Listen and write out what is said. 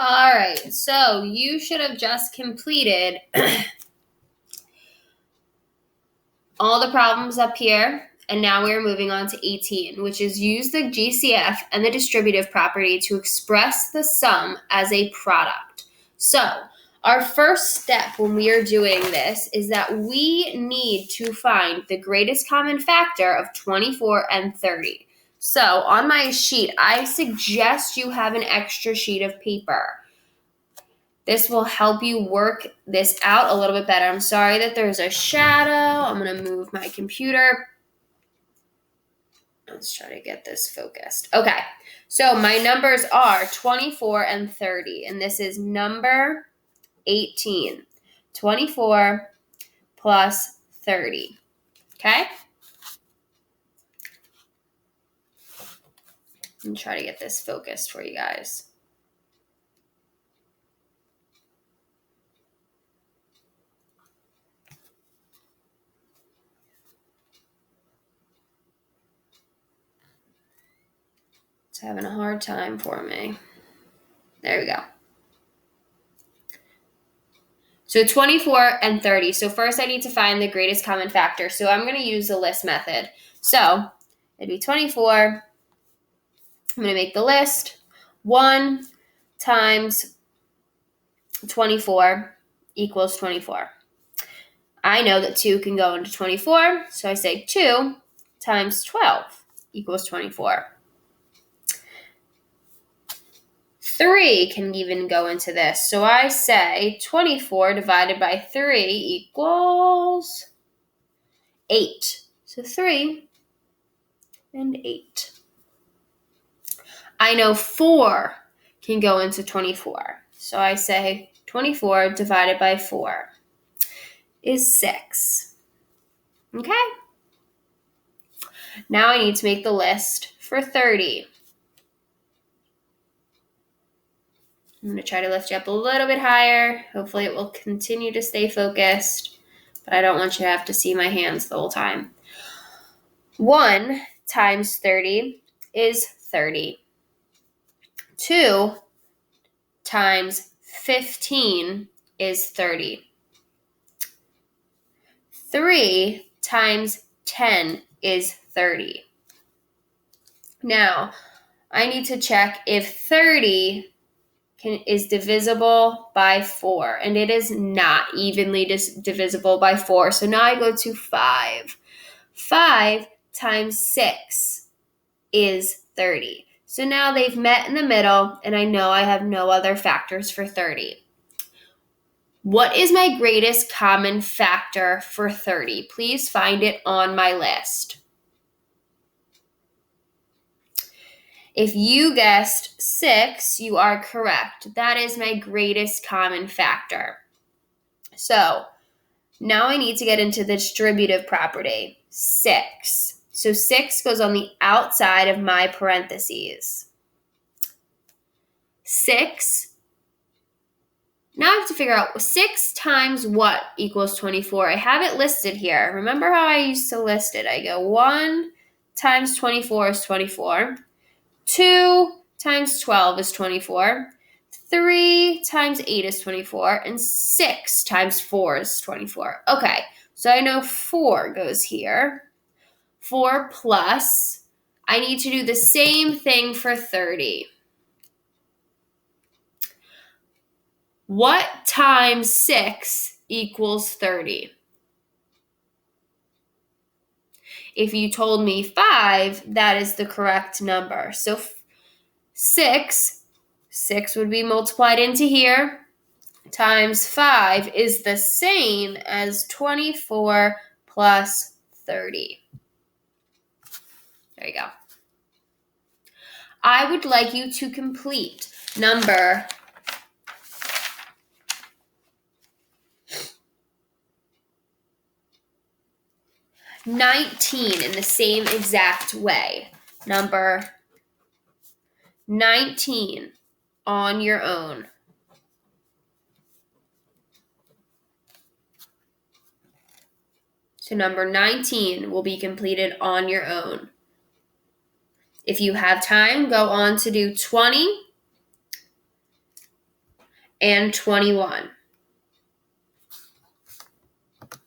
All right, so you should have just completed all the problems up here, and now we're moving on to 18, which is use the GCF and the distributive property to express the sum as a product. So our first step when we are doing this is that we need to find the greatest common factor of 24 and 30. So on my sheet, I suggest you have an extra sheet of paper. This will help you work this out a little bit better. I'm sorry that there's a shadow. I'm going to move my computer. Let's try to get this focused. Okay, so my numbers are 24 and 30, and this is number 18. 24 plus 30. Okay? I'm try to get this focused for you guys. It's having a hard time for me. There we go. So 24 and 30. So first I need to find the greatest common factor. So I'm going to use the list method. So it'd be 24. I'm going to make the list. 1 times 24 equals 24. I know that 2 can go into 24. So I say 2 times 12 equals 24. 3 can even go into this. So I say 24 divided by 3 equals 8. So 3 and 8. I know 4 can go into 24. So I say 24 divided by 4 is 6. Okay? Now I need to make the list for 30. I'm going to try to lift you up a little bit higher. Hopefully it will continue to stay focused, but I don't want you to have to see my hands the whole time. 1 times 30 is 30. 2 times 15 is 30. 3 times 10 is 30. Now, I need to check if 30 is divisible by 4, and it is not evenly divisible by 4. So now I go to 5. 5 times 6 is 30. So now they've met in the middle, and I know I have no other factors for 30. What is my greatest common factor for 30? Please find it on my list. If you guessed 6, you are correct. That is my greatest common factor. So now I need to get into the distributive property. 6. So 6 goes on the outside of my parentheses. 6. Now I have to figure out 6 times what equals 24. I have it listed here. Remember how I used to list it? I go 1 times 24 is 24. 2 times 12 is 24. 3 times 8 is 24. And 6 times 4 is 24. Okay, so I know 4 goes here. 4 plus, I need to do the same thing for 30. What times 6 equals 30? If you told me 5, that is the correct number. So 6 would be multiplied into here, times 5 is the same as 24 plus 30. There you go. I would like you to complete number 19 in the same exact way. Number 19 on your own. So number 19 will be completed on your own. If you have time, go on to do 20 and 21.